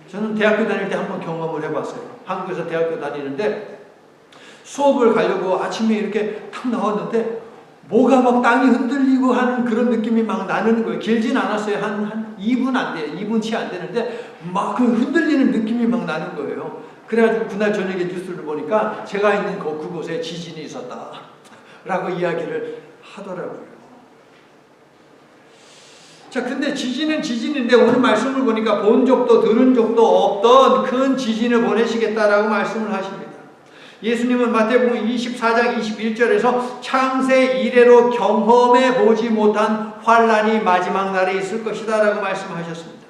저는 대학교 다닐 때 한번 경험을 해봤어요. 한국에서 대학교 다니는데 수업을 가려고 아침에 이렇게 탁 나왔는데 뭐가 막 땅이 흔들리고 하는 그런 느낌이 막 나는 거예요. 길진 않았어요. 한 2분 안 돼요. 2분 채 안 되는데 막 그 흔들리는 느낌이 막 나는 거예요. 그래가지고 그날 저녁에 뉴스를 보니까 제가 있는 그곳에 지진이 있었다 라고 이야기를 하더라고요. 자, 근데 지진은 지진인데 오늘 말씀을 보니까 본 적도 들은 적도 없던 큰 지진을 보내시겠다라고 말씀을 하십니다. 예수님은 마태복음 24장 21절에서 창세 이래로 경험해 보지 못한 환란이 마지막 날에 있을 것이다 라고 말씀하셨습니다.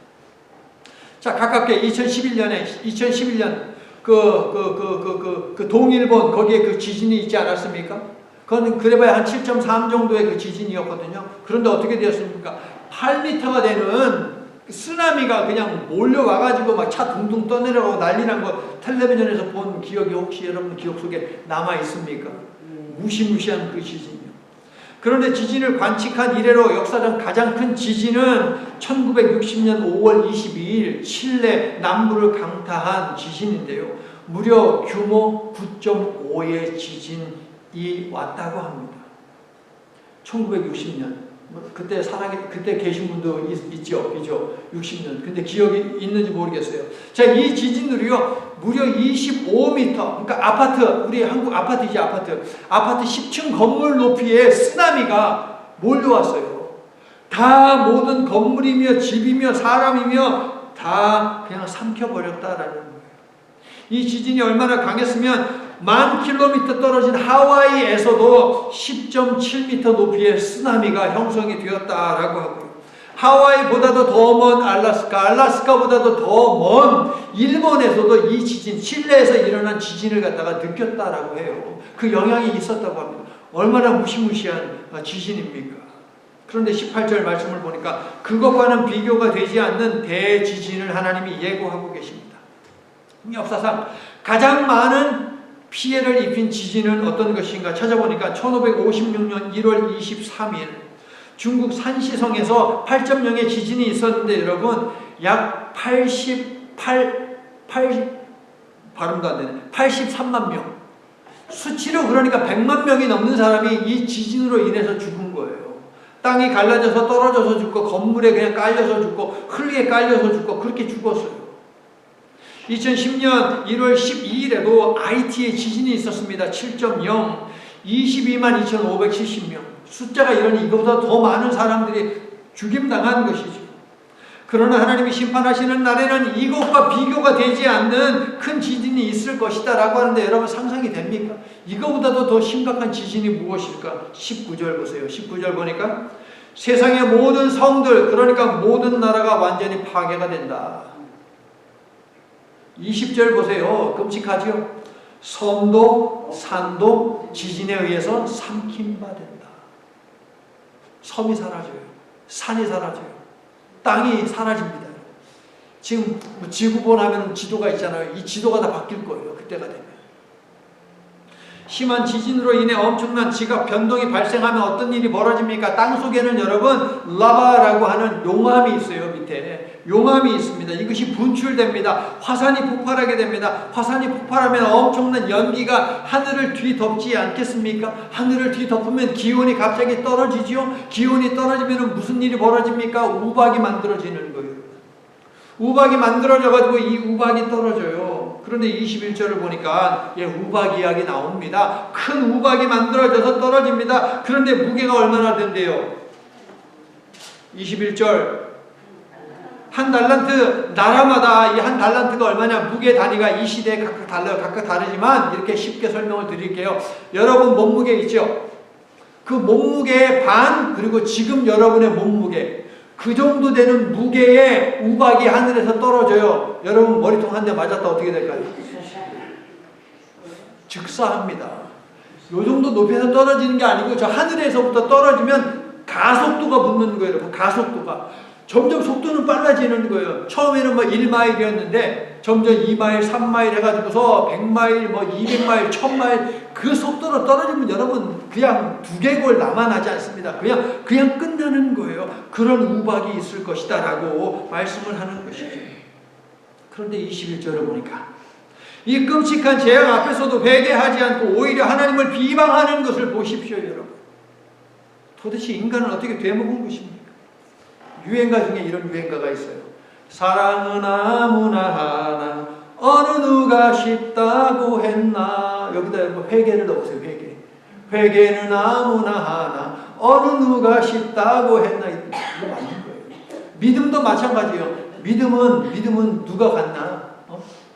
자, 가깝게 2011년 그 동일본 거기에 그 지진이 있지 않았습니까? 그건 그래봐야 한 7.3 정도의 그 지진이었거든요. 그런데 어떻게 되었습니까? 8m가 되는 쓰나미가 그냥 몰려와가지고 막 차 둥둥 떠내려가고 난리 난 거 텔레비전에서 본 기억이 혹시 여러분 기억 속에 남아 있습니까? 무시무시한 그 지진이요. 그런데 지진을 관측한 이래로 역사상 가장 큰 지진은 1960년 5월 22일 칠레 남부를 강타한 지진인데요. 무려 규모 9.5의 지진이 왔다고 합니다. 1960년. 그때 계신 분도 있죠. 그죠? 60년. 근데 기억이 있는지 모르겠어요. 자, 이 지진으로요, 무려 25m. 그러니까 아파트, 우리 한국 아파트이지, 아파트 10층 건물 높이의 쓰나미가 몰려왔어요. 다 모든 건물이며 집이며 사람이며 다 그냥 삼켜버렸다라는 거예요. 이 지진이 얼마나 강했으면 10,000km 떨어진 하와이에서도 10.7m 높이의 쓰나미가 형성이 되었다라고 하고요. 하와이보다도 더 먼 알라스카보다도 더 먼 일본에서도 이 지진, 칠레에서 일어난 지진을 갖다가 느꼈다라고 해요. 그 영향이 있었다고 합니다. 얼마나 무시무시한 지진입니까? 그런데 18절 말씀을 보니까 그것과는 비교가 되지 않는 대지진을 하나님이 예고하고 계십니다. 역사상 가장 많은 피해를 입힌 지진은 어떤 것인가 찾아보니까 1556년 1월 23일 중국 산시성에서 8.0의 지진이 있었는데 여러분 약 83만 명 수치로 그러니까 100만 명이 넘는 사람이 이 지진으로 인해서 죽은 거예요. 땅이 갈라져서 떨어져서 죽고 건물에 그냥 깔려서 죽고 흙에 깔려서 죽고 그렇게 죽었어요. 2010년 1월 12일에도 IT에 지진이 있었습니다. 7.0, 222,570명. 숫자가 이러니 이거보다 더 많은 사람들이 죽임당한 것이죠. 그러나 하나님이 심판하시는 날에는 이것과 비교가 되지 않는 큰 지진이 있을 것이다 라고 하는데 여러분 상상이 됩니까? 이거보다도 더 심각한 지진이 무엇일까? 19절 보세요. 19절 보니까 세상의 모든 성들, 그러니까 모든 나라가 완전히 파괴가 된다. 20절 보세요. 끔찍하죠? 섬도 산도 지진에 의해서 삼킨바 된다. 섬이 사라져요. 산이 사라져요. 땅이 사라집니다. 지금 지구본 하면 지도가 있잖아요. 이 지도가 다 바뀔 거예요. 그때가 되면. 심한 지진으로 인해 엄청난 지각 변동이 발생하면 어떤 일이 벌어집니까? 땅속에는 여러분 라바라고 하는 용암이 있어요. 밑에 용암이 있습니다. 이것이 분출됩니다. 화산이 폭발하게 됩니다. 화산이 폭발하면 엄청난 연기가 하늘을 뒤덮지 않겠습니까? 하늘을 뒤덮으면 기온이 갑자기 떨어지죠. 기온이 떨어지면 무슨 일이 벌어집니까? 우박이 만들어지는 거예요. 우박이 만들어져 가지고 이 우박이 떨어져요. 그런데 21절을 보니까 우박 이야기 나옵니다. 큰 우박이 만들어져서 떨어집니다. 그런데 무게가 얼마나 된대요? 21절 한 달란트, 나라마다 이 한 달란트가 얼마냐, 무게 단위가 이 시대에 각각 다르지만 이렇게 쉽게 설명을 드릴게요. 여러분 몸무게 있죠? 그 몸무게의 반, 그리고 지금 여러분의 몸무게, 그 정도 되는 무게의 우박이 하늘에서 떨어져요. 여러분 머리통 한 대 맞았다 어떻게 될까요? 즉사합니다. 요 정도 높이에서 떨어지는 게 아니고 저 하늘에서부터 떨어지면 가속도가 붙는 거예요. 여러분, 가속도가. 점점 속도는 빨라지는 거예요. 처음에는 뭐 1마일이었는데 점점 2마일, 3마일 해가지고서 100마일, 뭐 200마일, 1000마일 그 속도로 떨어지면 여러분 그냥 두개골 남아나지 않습니다. 그냥 끝나는 거예요. 그런 우박이 있을 것이다 라고 말씀을 하는 것이죠. 그런데 21절을 보니까 이 끔찍한 재앙 앞에서도 회개하지 않고 오히려 하나님을 비방하는 것을 보십시오, 여러분. 도대체 인간은 어떻게 되먹은 것입니까? 유행가 중에 이런 유행가가 있어요. 사랑은 아무나 하나 어느 누가 쉽다고 했나. 여기다 회개를 넣으세요. 회개는 아무나 하나 어느 누가 쉽다고 했나. 이거 맞는 거예요. 믿음도 마찬가지예요. 믿음은 누가 갔나?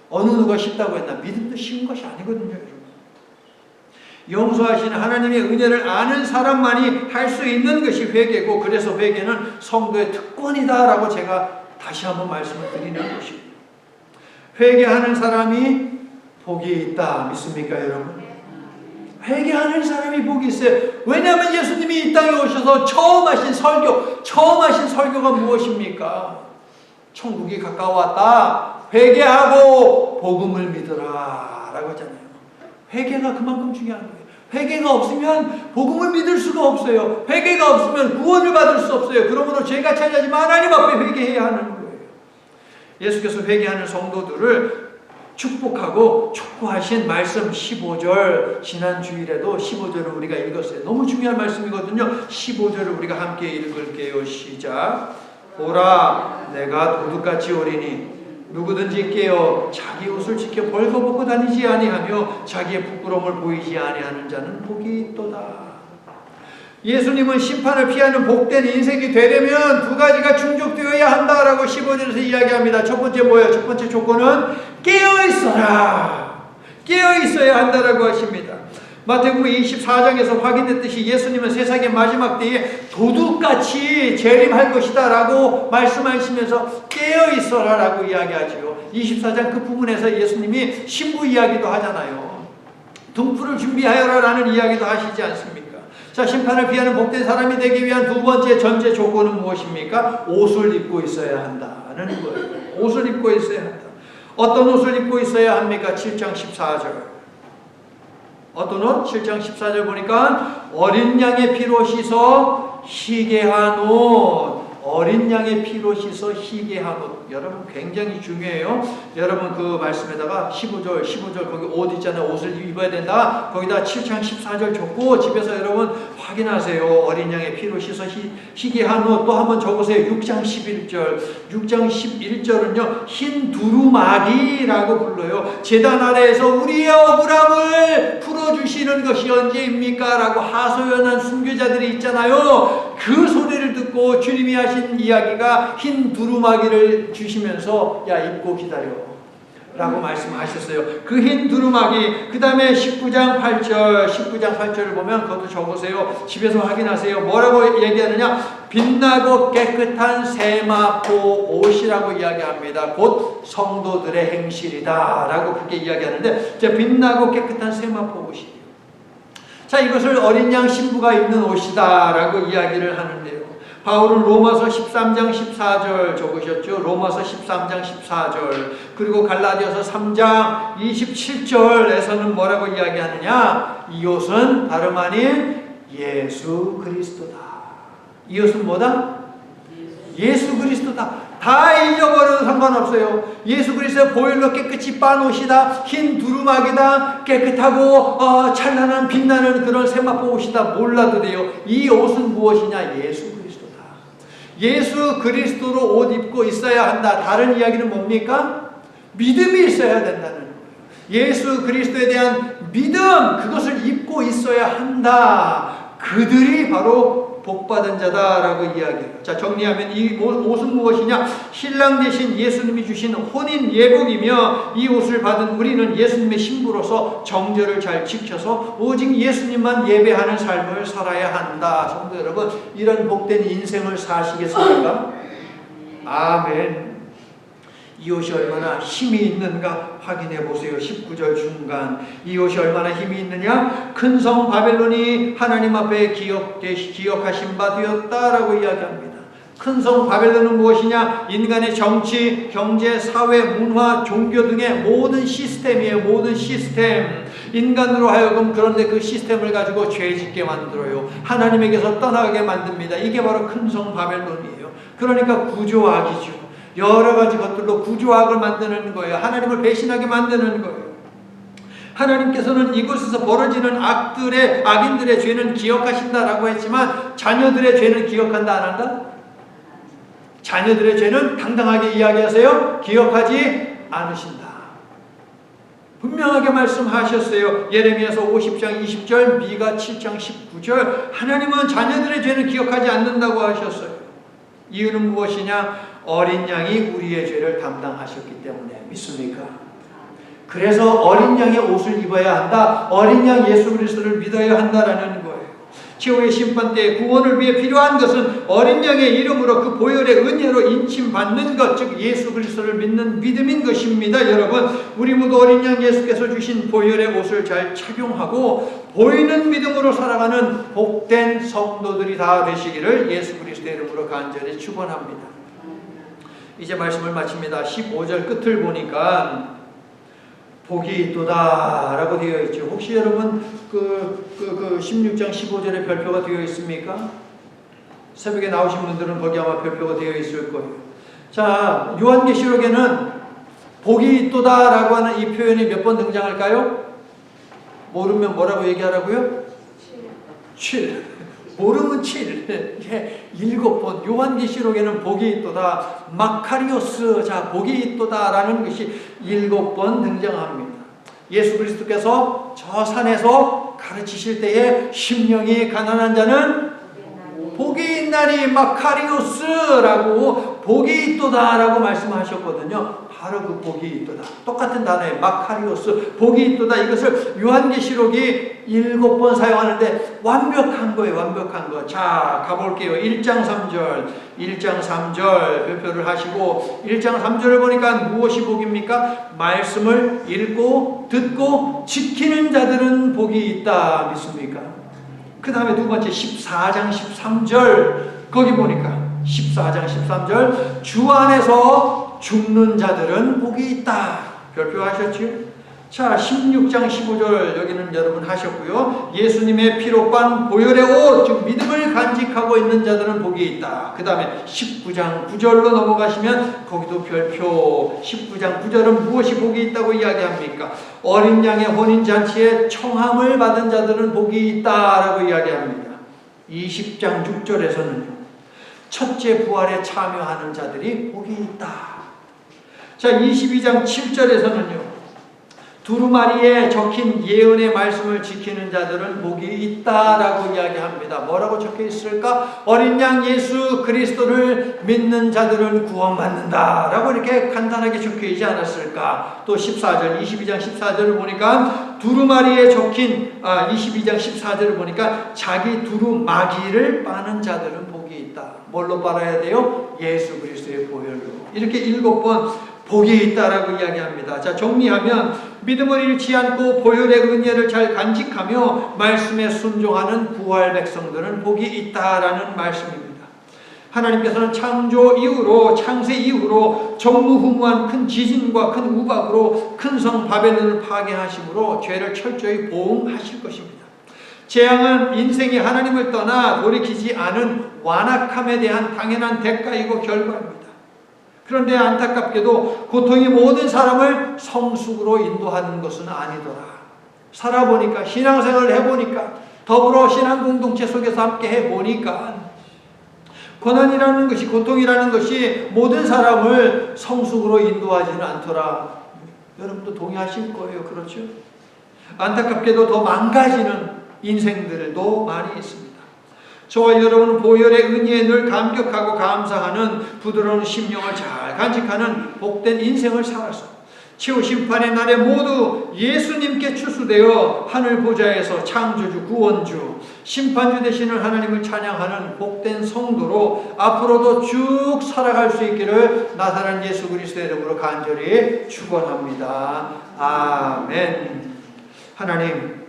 어느 누가 쉽다고 했나. 믿음도 쉬운 것이 아니거든요, 여러분. 용서하시는 하나님의 은혜를 아는 사람만이 할 수 있는 것이 회개고, 그래서 회개는 성도의 특권이다라고 제가 다시 한번 말씀을 드리는 것입니다. 회개하는 사람이 복이 있다. 믿습니까, 여러분? 회개하는 사람이 복이 있어요. 왜냐하면 예수님이 이 땅에 오셔서 처음 하신 설교가 무엇입니까? 천국이 가까웠다. 회개하고 복음을 믿으라 라고 하잖아요. 회개가 그만큼 중요한 거예요. 회개가 없으면 복음을 믿을 수가 없어요. 회개가 없으면 구원을 받을 수 없어요. 그러므로 죄가 찾아지면 하나님 앞에 회개해야 하는 거예요. 예수께서 회개하는 성도들을 축복하고 촉구하신 말씀 15절, 지난 주일에도 15절을 우리가 읽었어요. 너무 중요한 말씀이거든요. 15절을 우리가 함께 읽을게요. 시작. 보라, 내가 도둑같이 오리니 누구든지 깨어 자기 옷을 지켜 벌거벗고 다니지 아니하며 자기의 부끄러움을 보이지 아니하는 자는 복이 있도다. 예수님은 심판을 피하는 복된 인생이 되려면 두 가지가 충족되어야 한다라고 15절에서 이야기합니다. 첫 번째 뭐예요? 첫 번째 조건은 깨어있어라. 깨어있어야 한다라고 하십니다. 마태복음 24장에서 확인됐듯이 예수님은 세상의 마지막 때에 도둑같이 재림할 것이다 라고 말씀하시면서 깨어있어라 라고 이야기하죠. 24장 그 부분에서 예수님이 신부 이야기도 하잖아요. 등불을 준비하여라 라는 이야기도 하시지 않습니까? 자, 심판을 피하는 복된 사람이 되기 위한 두 번째 전제 조건은 무엇입니까? 옷을 입고 있어야 한다는 거예요. 옷을 입고 있어야 한다. 어떤 옷을 입고 있어야 합니까? 7장 14절. 어떤 옷? 7장 14절 보니까 어린 양의 피로 씻어 희게 한 옷. 어린 양의 피로 씻어 희게 한 옷. 여러분 굉장히 중요해요. 여러분 그 말씀에다가 15절 거기 옷 있잖아요. 옷을 입어야 된다. 거기다 7장 14절 적고 집에서 여러분 확인하세요. 어린 양의 피로 씻어 희게 한 옷. 또 한번 적으세요. 6장 11절은요. 흰 두루마기라고 불러요. 제단 아래에서 우리의 억울함을 풀어주시는 것이 언제입니까? 라고 하소연한 순교자들이 있잖아요. 그 소리를 듣고 주님이 하신 이야기가 흰 두루마기를 주시면서 야 입고 기다려 라고 말씀하셨어요. 그 흰 두루마기. 그 다음에 19장 8절을 보면 그것도 적으세요. 집에서 확인하세요. 뭐라고 얘기하느냐? 빛나고 깨끗한 세마포 옷이라고 이야기합니다. 곧 성도들의 행실이다 라고 그렇게 이야기하는데, 빛나고 깨끗한 세마포 옷이에요. 자, 이것을 어린 양 신부가 입는 옷이다 라고 이야기를 하는데요. 바울은 로마서 13장 14절 적으셨죠. 로마서 13장 14절. 그리고 갈라디아서 3장 27절에서는 뭐라고 이야기하느냐? 이 옷은 다름 아닌 예수 그리스도다. 이 옷은 뭐다? 예수 그리스도다. 다 잊어버려도 상관없어요. 예수 그리스도의 보혈로 깨끗이 빤 옷이다. 흰 두루마기다. 깨끗하고 찬란한 빛나는 그런 세마포 옷이다. 몰라도 돼요. 이 옷은 무엇이냐? 예수 그리스도다. 예수 그리스도로 옷 입고 있어야 한다. 다른 이야기는 뭡니까? 믿음이 있어야 된다는 거예요. 예수 그리스도에 대한 믿음, 그것을 입고 있어야 한다. 그들이 바로 복받은 자다라고 이야기해요. 자, 정리하면 이 옷은 무엇이냐? 신랑 되신 예수님이 주신 혼인 예복이며, 이 옷을 받은 우리는 예수님의 신부로서 정절을 잘 지켜서 오직 예수님만 예배하는 삶을 살아야 한다. 성도 여러분, 이런 복된 인생을 사시겠습니까? 아멘. 이 옷이 얼마나 힘이 있는가 확인해 보세요. 19절 중간, 이 옷이 얼마나 힘이 있느냐? 큰 성 바벨론이 하나님 앞에 기억하신 바 되었다라고 이야기합니다. 큰 성 바벨론은 무엇이냐? 인간의 정치, 경제, 사회, 문화, 종교 등의 모든 시스템이에요. 모든 시스템. 인간으로 하여금 그런데 그 시스템을 가지고 죄짓게 만들어요. 하나님에게서 떠나게 만듭니다. 이게 바로 큰 성 바벨론이에요. 그러니까 구조악이죠. 여러 가지 것들로 구조악을 만드는 거예요. 하나님을 배신하게 만드는 거예요. 하나님께서는 이곳에서 벌어지는 악인들의 죄는 기억하신다라고 했지만, 자녀들의 죄는 기억한다 안 한다? 자녀들의 죄는 당당하게 이야기하세요. 기억하지 않으신다. 분명하게 말씀하셨어요. 예레미야서 50장 20절, 미가 7장 19절. 하나님은 자녀들의 죄는 기억하지 않는다고 하셨어요. 이유는 무엇이냐? 어린 양이 우리의 죄를 담당하셨기 때문에. 믿습니까? 그래서 어린 양의 옷을 입어야 한다. 어린 양 예수 그리스도를 믿어야 한다라는 거예요. 최후의 심판 때 구원을 위해 필요한 것은 어린 양의 이름으로 그 보혈의 은혜로 인침받는 것, 즉 예수 그리스도를 믿는 믿음인 것입니다. 여러분, 우리 모두 어린 양 예수께서 주신 보혈의 옷을 잘 착용하고 보이는 믿음으로 살아가는 복된 성도들이 다 되시기를 예수 그리스도의 이름으로 간절히 축원합니다. 이제 말씀을 마칩니다. 15절 끝을 보니까 복이 있도다 라고 되어 있죠. 혹시 여러분 그 16장 15절에 별표가 되어 있습니까? 새벽에 나오신 분들은 거기 아마 별표가 되어 있을 거예요. 자, 요한계시록에는 복이 있도다 라고 하는 이 표현이 몇 번 등장할까요? 모르면 뭐라고 얘기하라고요? 7. 모르면 7. 7번. 요한계시록에는 복이 있도다. 마카리오스. 자, 복이 있도다 라는 것이 7번 등장합니다. 예수 그리스도께서 저 산에서 가르치실 때에 심령이 가난한 자는 복이 있나니 마카리오스라고 복이 있도다 라고 말씀하셨거든요. 바로 그 복이 있도다. 똑같은 단어에 마카리오스, 복이 있도다. 이것을 요한계시록이 7번 사용하는데 완벽한 거예요. 완벽한 거. 자, 가볼게요. 1장 3절. 1장 3절 별표를 하시고 1장 3절을 보니까 무엇이 복입니까? 말씀을 읽고 듣고 지키는 자들은 복이 있다. 믿습니까? 그 다음에 두 번째 14장 13절 거기 보니까 14장 13절 주 안에서 죽는 자들은 복이 있다. 별표하셨죠? 자, 16장 15절 여기는 여러분 하셨고요. 예수님의 피로 빤 보혈의 옷, 즉 믿음을 간직하고 있는 자들은 복이 있다. 그 다음에 19장 9절로 넘어가시면 거기도 별표. 19장 9절은 무엇이 복이 있다고 이야기합니까? 어린 양의 혼인잔치에 청함을 받은 자들은 복이 있다라고 이야기합니다. 20장 6절에서는요. 첫째 부활에 참여하는 자들이 복이 있다. 자, 22장 7절에서는요. 두루마리에 적힌 예언의 말씀을 지키는 자들은 복이 있다라고 이야기합니다. 뭐라고 적혀 있을까? 어린 양 예수 그리스도를 믿는 자들은 구원받는다라고 이렇게 간단하게 적혀 있지 않았을까? 또 14절, 22장 14절을 보니까 두루마리에 적힌 22장 14절을 보니까 자기 두루마기를 빠는 자들은 복이 있다. 뭘로 빨아야 돼요? 예수 그리스도의 보혈로. 이렇게 7번 복이 있다라고 이야기합니다. 자, 정리하면 믿음을 잃지 않고 보혈의 은혜를 잘 간직하며 말씀에 순종하는 부활 백성들은 복이 있다라는 말씀입니다. 하나님께서는 창조 이후로, 창세 이후로 전무후무한 큰 지진과 큰 우박으로 큰 성 바벨론을 파괴하심으로 죄를 철저히 보응하실 것입니다. 재앙은 인생이 하나님을 떠나 돌이키지 않은 완악함에 대한 당연한 대가이고 결과입니다. 그런데 안타깝게도 고통이 모든 사람을 성숙으로 인도하는 것은 아니더라. 살아보니까, 신앙생활을 해보니까, 더불어 신앙 공동체 속에서 함께 해보니까 고난이라는 것이, 고통이라는 것이 모든 사람을 성숙으로 인도하지는 않더라. 여러분도 동의하실 거예요. 그렇죠? 안타깝게도 더 망가지는 인생들도 많이 있습니다. 저와 여러분은 보혈의 은혜에 늘 감격하고 감사하는 부드러운 심령을 잘 간직하는 복된 인생을 살아서 최후 심판의 날에 모두 예수님께 추수되어 하늘 보좌에서 창조주, 구원주, 심판주 되시는 하나님을 찬양하는 복된 성도로 앞으로도 쭉 살아갈 수 있기를 나사렛 예수 그리스도의 이름으로 간절히 축원합니다. 아멘. 하나님,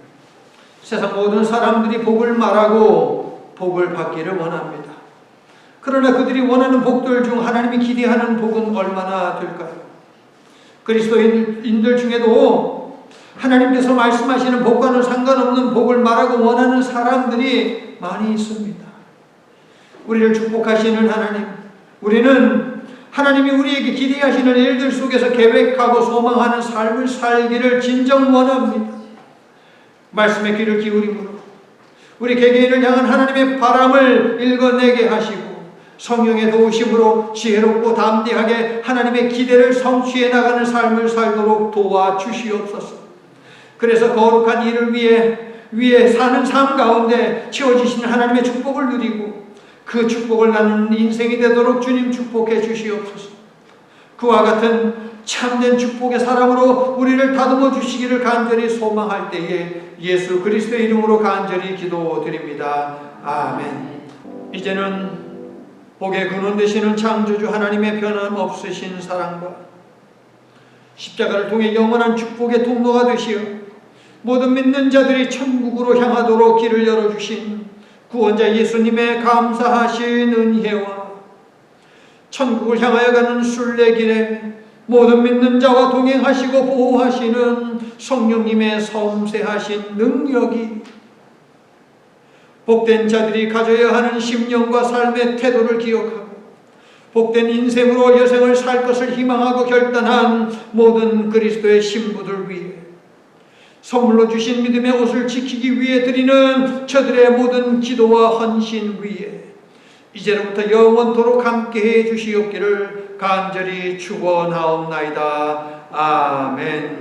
세상 모든 사람들이 복을 말하고 복을 받기를 원합니다. 그러나 그들이 원하는 복들 중 하나님이 기대하는 복은 얼마나 될까요? 그리스도인들 중에도 하나님께서 말씀하시는 복과는 상관없는 복을 말하고 원하는 사람들이 많이 있습니다. 우리를 축복하시는 하나님, 우리는 하나님이 우리에게 기대하시는 일들 속에서 계획하고 소망하는 삶을 살기를 진정 원합니다. 말씀의 귀를 기울임으로 우리 개개인을 향한 하나님의 바람을 읽어내게 하시고 성령의 도우심으로 지혜롭고 담대하게 하나님의 기대를 성취해 나가는 삶을 살도록 도와주시옵소서. 그래서 거룩한 일을 위해 사는 삶 가운데 채워지시는 하나님의 축복을 누리고 그 축복을 나누는 인생이 되도록 주님 축복해 주시옵소서. 그와 같은 참된 축복의 사랑으로 우리를 다듬어 주시기를 간절히 소망할 때에 예수 그리스도의 이름으로 간절히 기도드립니다. 아멘. 이제는 복의 근원 되시는 창조주 하나님의 변함없으신 사랑과 십자가를 통해 영원한 축복의 통로가 되시어 모든 믿는 자들이 천국으로 향하도록 길을 열어주신 구원자 예수님의 감사하신 은혜와 천국을 향하여 가는 순례길에 모든 믿는 자와 동행하시고 보호하시는 성령님의 섬세하신 능력이 복된 자들이 가져야 하는 심령과 삶의 태도를 기억하고 복된 인생으로 여생을 살 것을 희망하고 결단한 모든 그리스도의 신부들 위해 선물로 주신 믿음의 옷을 지키기 위해 드리는 저들의 모든 기도와 헌신 위에 이제로부터 영원토록 함께해 주시옵기를 간절히 축원하옵나이다. 아멘.